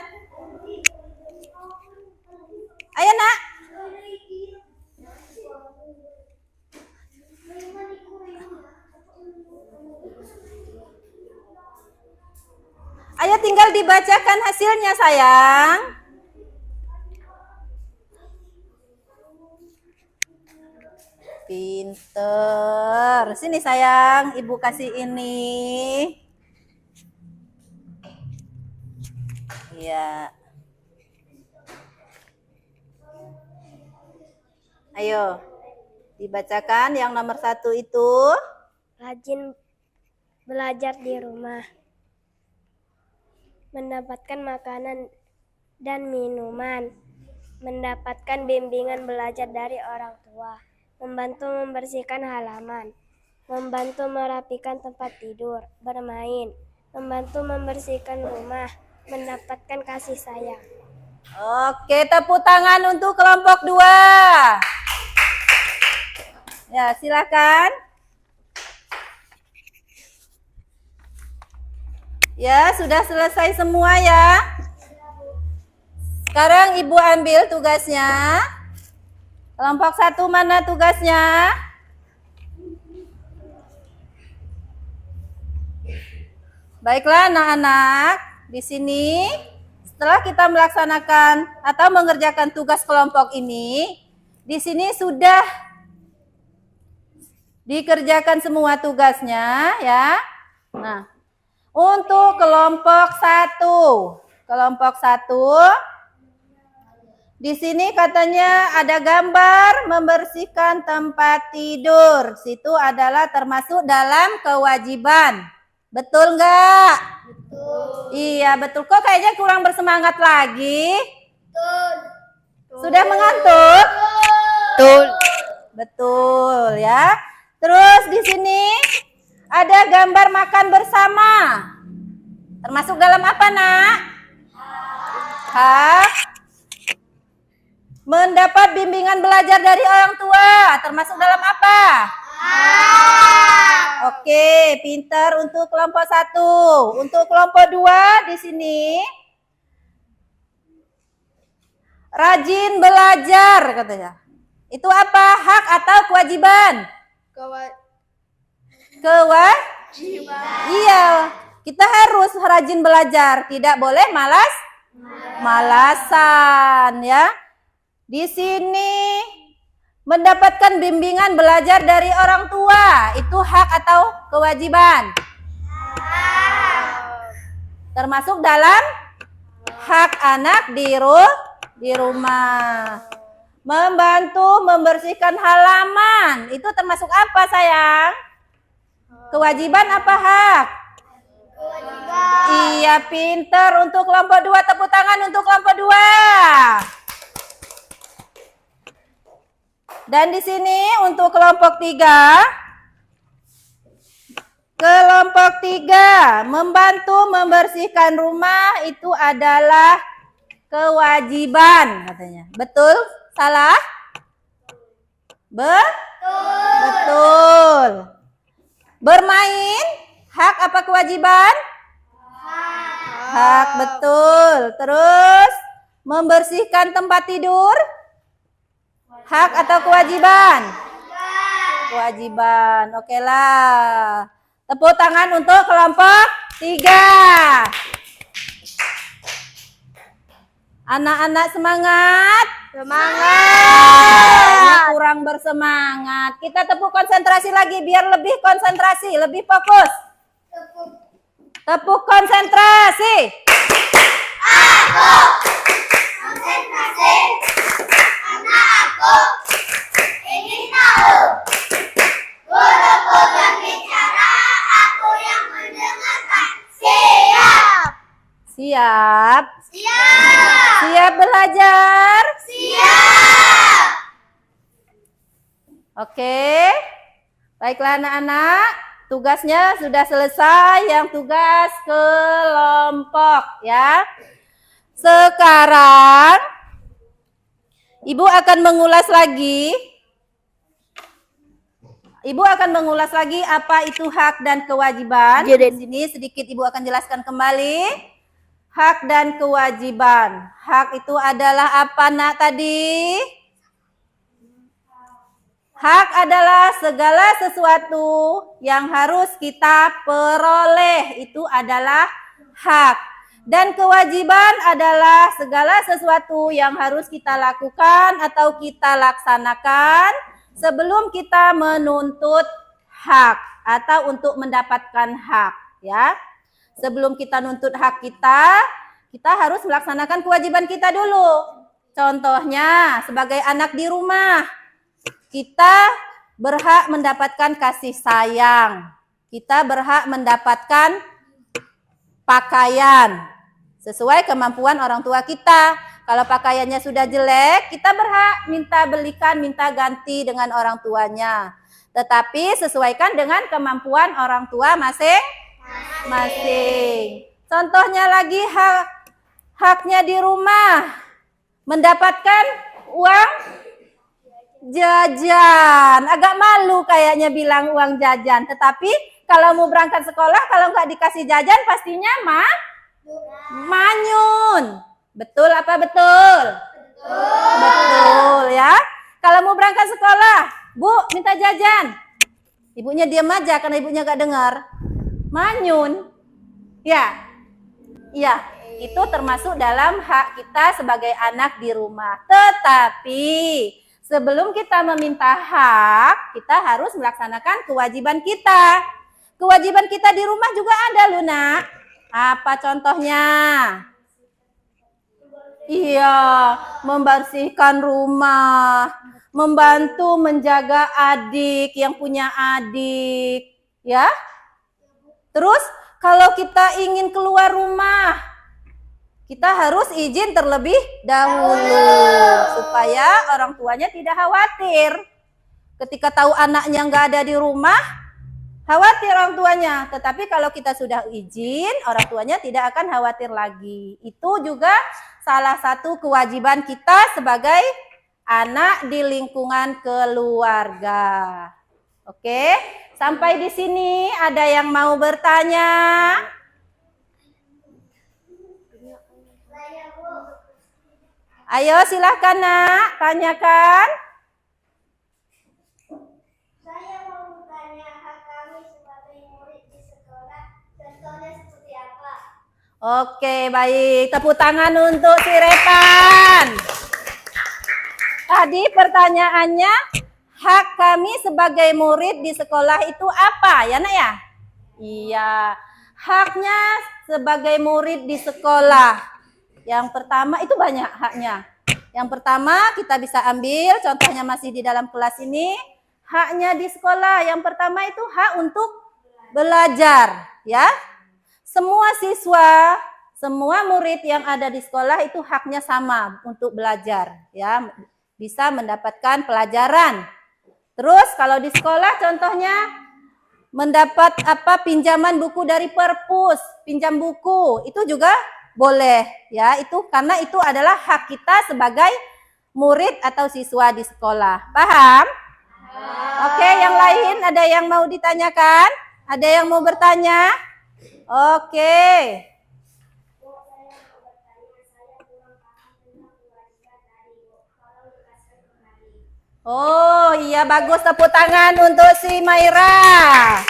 Ayo, Nak. Ayo tinggal dibacakan hasilnya, sayang. Pinter. Sini, sayang. Ibu kasih ini. Iya. Ayo, dibacakan yang nomor 1 itu. Rajin belajar di rumah. Mendapatkan makanan dan minuman. Mendapatkan bimbingan belajar dari orang tua. Membantu membersihkan halaman. Membantu merapikan tempat tidur. Bermain. Membantu membersihkan rumah. Mendapatkan kasih sayang. Oke, tepuk tangan untuk kelompok 2. Ya, silakan. Ya, sudah selesai semua ya. Sekarang Ibu ambil tugasnya. Kelompok 1 mana tugasnya? Baiklah anak-anak. Di sini, setelah kita melaksanakan atau mengerjakan tugas kelompok ini, di sini sudah dikerjakan semua tugasnya ya. Nah, untuk kelompok 1, di sini katanya ada gambar membersihkan tempat tidur. Situ adalah termasuk dalam kewajiban. Betul nggak? Betul. Iya betul. Kok kayaknya kurang bersemangat lagi? Betul. Sudah mengantuk? Betul. Betul ya. Terus di sini ada gambar makan bersama. Termasuk dalam apa, Nak? Hak. Mendapat bimbingan belajar dari orang tua. Termasuk dalam apa? Oke, pintar untuk kelompok 1. Untuk kelompok 2 di sini rajin belajar katanya. Itu apa? Hak atau kewajiban? Kewajiban. Iya, kita harus rajin belajar, tidak boleh malasan ya. Di sini mendapatkan bimbingan belajar dari orang tua, itu hak atau kewajiban? Termasuk dalam hak anak di rumah. Membantu membersihkan halaman, itu termasuk apa sayang? Kewajiban apa hak? Kewajiban. Iya pinter. Untuk kelompok 2, tepuk tangan untuk kelompok 2. Dan di sini untuk kelompok 3. Kelompok 3 membantu membersihkan rumah itu adalah kewajiban katanya. Betul? Salah? Betul. Bermain hak apa kewajiban? Hak, betul. Terus membersihkan tempat tidur hak atau kewajiban? Kewajiban. Oke lah. Tepuk tangan untuk kelompok 3. Anak-anak semangat? Semangat. Kurang bersemangat. Kita tepuk konsentrasi lagi biar lebih konsentrasi, lebih fokus. Tepuk konsentrasi. Aku konsentrasi karena aku ingin tahu. Guruku berbicara, aku yang mendengarkan. Siap. belajar? Siap! Oke. Baiklah anak-anak, tugasnya sudah selesai yang tugas kelompok ya. Sekarang Ibu akan mengulas lagi. Ibu akan mengulas lagi apa itu hak dan kewajiban. Di sini sedikit Ibu akan jelaskan kembali. Hak dan kewajiban. Hak itu adalah apa nak tadi? Hak adalah segala sesuatu yang harus kita peroleh. Itu adalah hak. Dan kewajiban adalah segala sesuatu yang harus kita lakukan atau kita laksanakan sebelum kita menuntut hak atau untuk mendapatkan hak, ya. Sebelum kita nuntut hak kita harus melaksanakan kewajiban kita dulu. Contohnya, sebagai anak di rumah, kita berhak mendapatkan kasih sayang. Kita berhak mendapatkan pakaian sesuai kemampuan orang tua kita. Kalau pakaiannya sudah jelek, kita berhak minta ganti dengan orang tuanya. Tetapi sesuaikan dengan kemampuan orang tua masing-masing. Contohnya lagi haknya di rumah, mendapatkan uang jajan. Agak malu kayaknya bilang uang jajan. Tetapi kalau mau berangkat sekolah, kalau nggak dikasih jajan pastinya manyun. Betul apa betul? Betul ya. Kalau mau berangkat sekolah, Bu minta jajan. Ibunya diam aja karena ibunya gak dengar. Manyun. Ya. Iya, itu termasuk dalam hak kita sebagai anak di rumah. Tetapi sebelum kita meminta hak, kita harus melaksanakan kewajiban kita. Kewajiban kita di rumah juga ada, Luna. Apa contohnya? Iya, membersihkan rumah, membantu menjaga adik yang punya adik, ya. Terus kalau kita ingin keluar rumah, kita harus izin terlebih dahulu supaya orang tuanya tidak khawatir. Ketika tahu anaknya nggak ada di rumah, khawatir orang tuanya. Tetapi kalau kita sudah izin, orang tuanya tidak akan khawatir lagi. Itu juga salah satu kewajiban kita sebagai anak di lingkungan keluarga. Oke, sampai di sini ada yang mau bertanya? Ayo silahkan nak, tanyakan. Saya mau bertanya hak kami sebagai murid di sekolah, contohnya seperti apa? Oke, baik. Tepuk tangan untuk si Repan. Tadi pertanyaannya, hak kami sebagai murid di sekolah itu apa? Ya, Nak ya? Iya. Haknya sebagai murid di sekolah. Yang pertama itu banyak haknya. Yang pertama kita bisa ambil, contohnya masih di dalam kelas ini. Haknya di sekolah. Yang pertama itu hak untuk belajar, ya. Semua siswa, semua murid yang ada di sekolah itu haknya sama untuk belajar, ya, bisa mendapatkan pelajaran. Terus kalau di sekolah contohnya mendapat pinjaman buku dari perpus, pinjam buku, itu juga boleh, ya, itu karena itu adalah hak kita sebagai murid atau siswa di sekolah. Paham? Oke, yang lain ada yang mau ditanyakan? Ada yang mau bertanya? Oke. Oh iya, bagus, tepuk tangan untuk si Maira.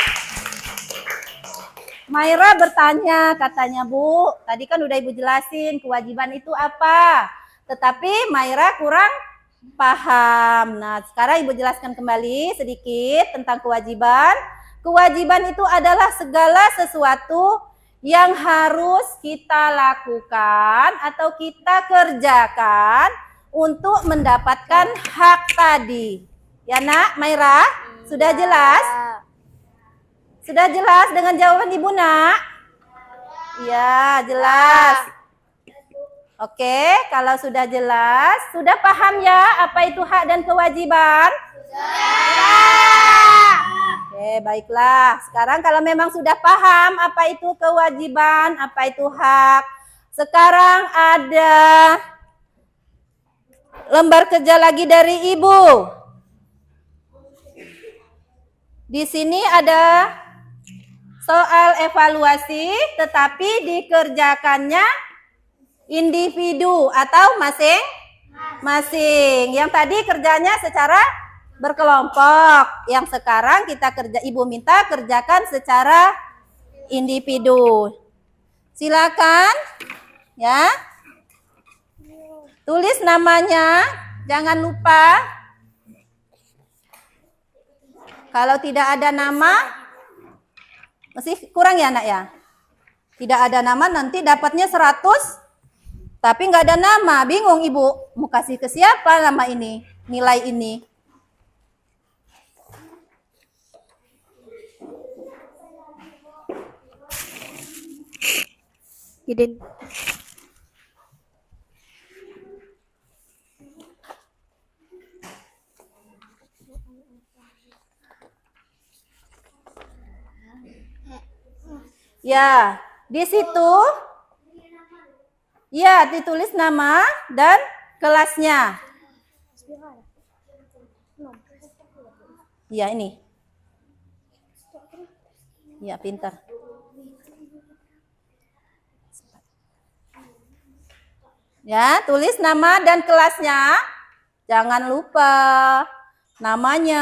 Maira bertanya, katanya Bu, tadi kan udah Ibu jelasin kewajiban itu apa. Tetapi Maira kurang paham. Nah, sekarang Ibu jelaskan kembali sedikit tentang kewajiban. Kewajiban itu adalah segala sesuatu yang harus kita lakukan atau kita kerjakan untuk mendapatkan hak tadi. Ya Nak, Maira, sudah jelas? Sudah jelas dengan jawaban Ibu Nak? Iya, jelas. Oke, kalau sudah jelas, sudah paham ya apa itu hak dan kewajiban? Sudah. Oke, baiklah. Sekarang kalau memang sudah paham apa itu kewajiban, apa itu hak. Sekarang ada lembar kerja lagi dari Ibu. Di sini ada soal evaluasi, tetapi dikerjakannya individu atau masing-masing. Yang tadi kerjanya secara berkelompok. Yang sekarang Ibu minta kerjakan secara individu. Silakan ya. Tulis namanya, jangan lupa. Kalau tidak ada nama, masih kurang ya nak ya? Tidak ada nama nanti dapatnya 100, tapi nggak ada nama. Bingung Ibu, mau kasih ke siapa nama ini, nilai ini? Jadi Ya, di situ ya ditulis nama dan kelasnya. Ya ini. Ya pintar. Ya, tulis nama dan kelasnya. Jangan lupa namanya.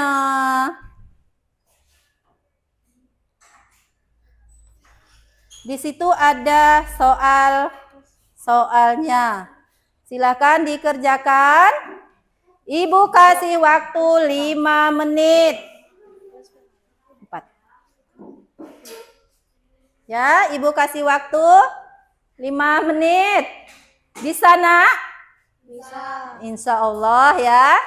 Di situ ada soalnya. Silakan dikerjakan. Ibu kasih waktu 5 menit. 4. Ya, Ibu kasih waktu 5 menit. Bisa nak? bisa. Insya Allah ya.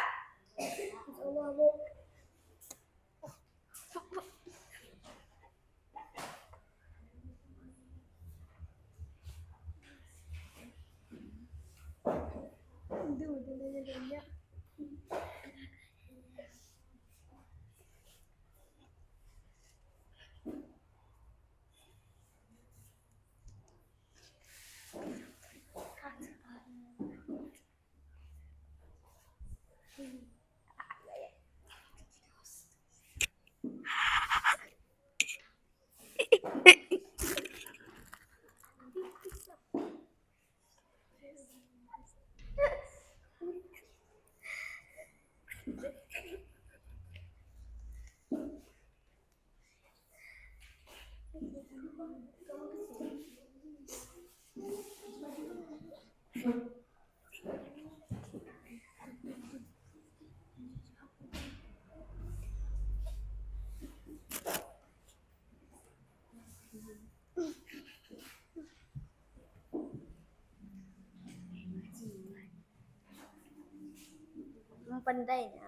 Pandainya.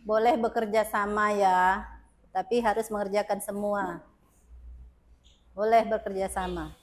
Boleh bekerja sama ya, tapi harus mengerjakan semua. Boleh bekerja sama.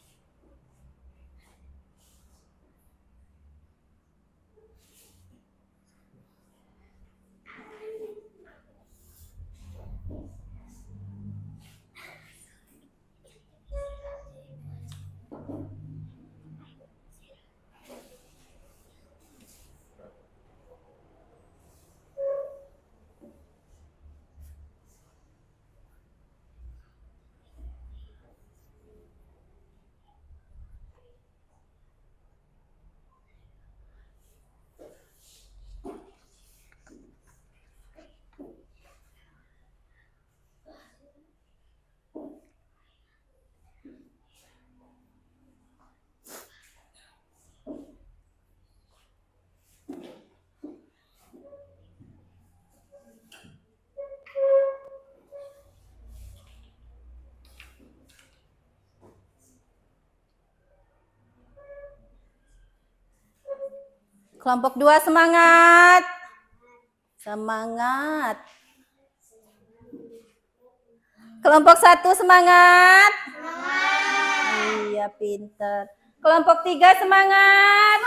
Kelompok 2 semangat. Semangat. Kelompok 1 semangat. Iya, pinter. Kelompok 3 semangat.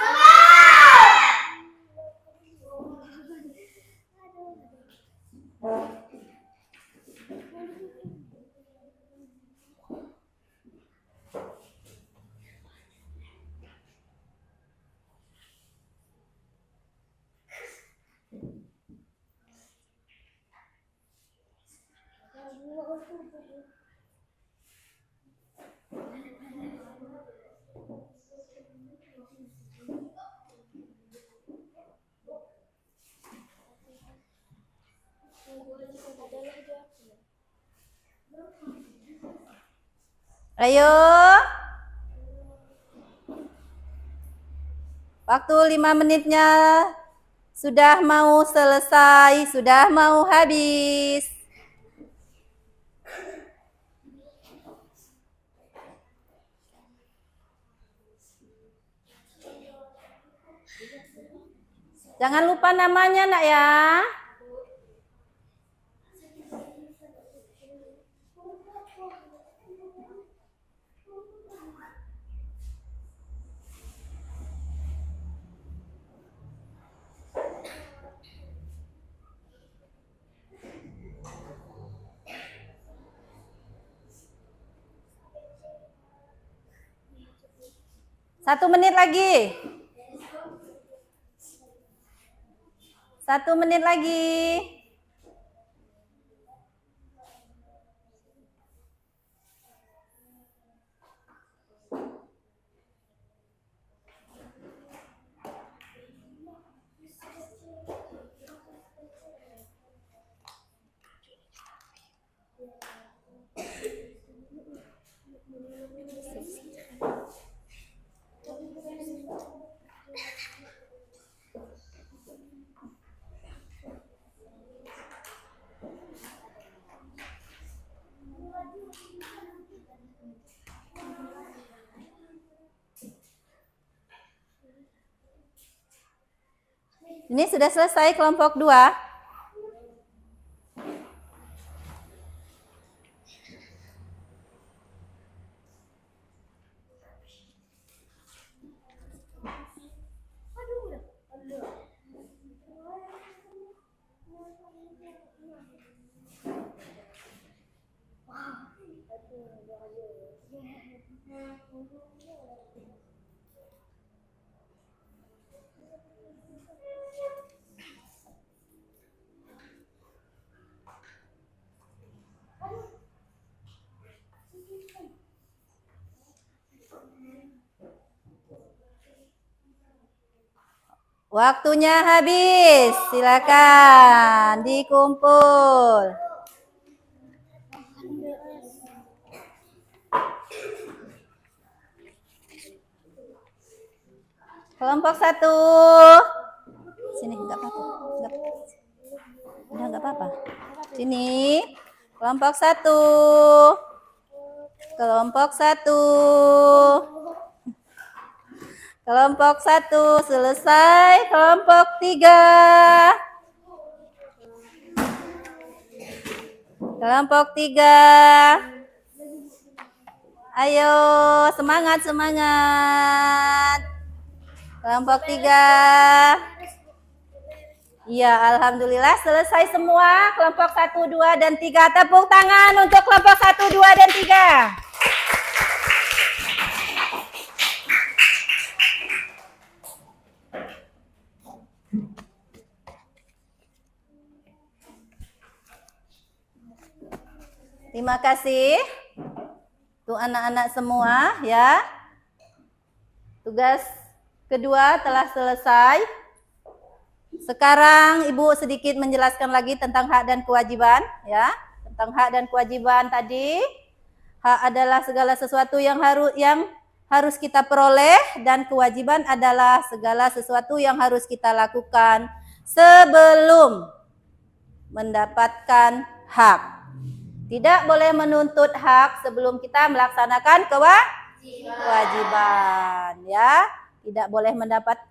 Ayo. Waktu 5 menitnya sudah mau selesai, sudah mau habis. Jangan lupa namanya, Nak ya. Satu menit lagi. 1 menit lagi. Ini sudah selesai kelompok 2. Waktunya habis. Silakan dikumpul. Kelompok 1. Sini, enggak apa-apa. Udah enggak apa-apa. Sini. Kelompok 1. Kelompok 1. Kelompok 1 selesai. Kelompok 3. Kelompok 3. Ayo, semangat, semangat. Kelompok 3. Ya, alhamdulillah selesai semua kelompok 1, 2, dan 3. Tepuk tangan untuk kelompok 1, 2, dan 3. Terima kasih untuk anak-anak semua ya. Tugas kedua telah selesai. Sekarang Ibu sedikit menjelaskan lagi tentang hak dan kewajiban ya. Tentang hak dan kewajiban tadi. Hak adalah segala sesuatu yang harus kita peroleh, dan kewajiban adalah segala sesuatu yang harus kita lakukan sebelum mendapatkan hak. Tidak boleh menuntut hak sebelum kita melaksanakan kewajiban ya. Tidak boleh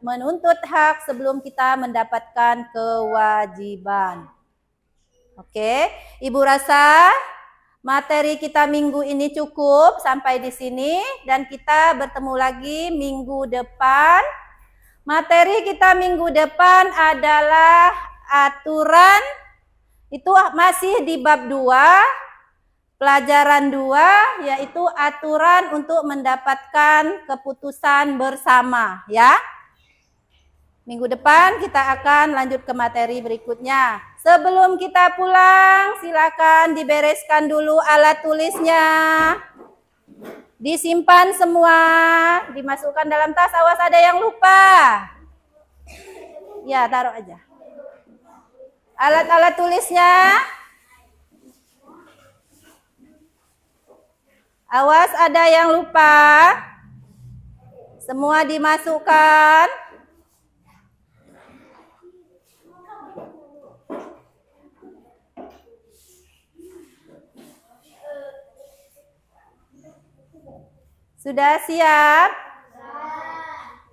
menuntut hak sebelum kita mendapatkan kewajiban. Oke, Ibu rasa materi kita minggu ini cukup sampai di sini, dan kita bertemu lagi minggu depan. Materi kita minggu depan adalah aturan, itu masih di bab 2. Pelajaran 2 yaitu aturan untuk mendapatkan keputusan bersama ya. Minggu depan kita akan lanjut ke materi berikutnya. Sebelum kita pulang, silakan dibereskan dulu alat tulisnya. Disimpan semua, dimasukkan dalam tas. Awas ada yang lupa. Ya, taruh aja. Alat-alat tulisnya. Awas ada yang lupa. Semua dimasukkan. Sudah siap?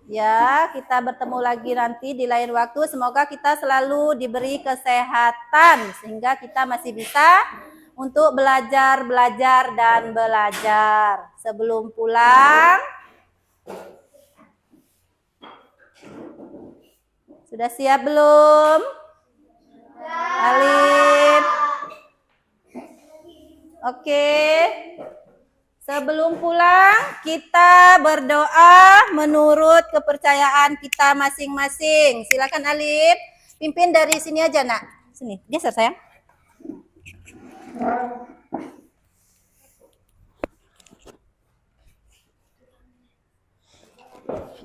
Ya, kita bertemu lagi nanti di lain waktu. Semoga kita selalu diberi kesehatan sehingga kita masih bisa untuk belajar, dan belajar. Sebelum pulang, sudah siap belum? Alif. Oke. Sebelum pulang, kita berdoa menurut kepercayaan kita masing-masing. Silakan Alif, pimpin dari sini aja, Nak. Sini, geser sayang.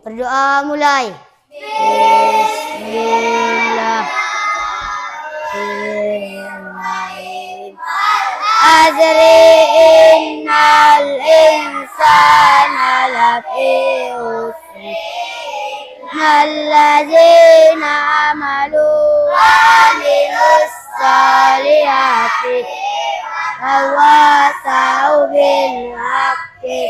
Berdoa mulai. Bismillahirrahmanirrahim. Adri innal insana lafi khusr. Alladzina amalu wa amilus salihati tawasau bil haqqi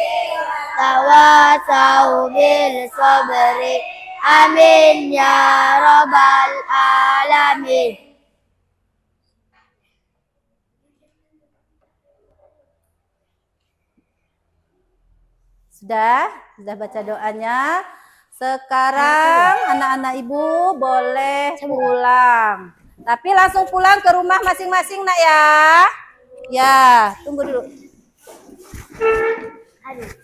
tawasau bil sabri. Amin ya rabbal alamin. Sudah baca doanya. Sekarang anak-anak Ibu boleh pulang. Tapi langsung pulang ke rumah masing-masing, Nak ya. Ya, tunggu dulu. Aduh.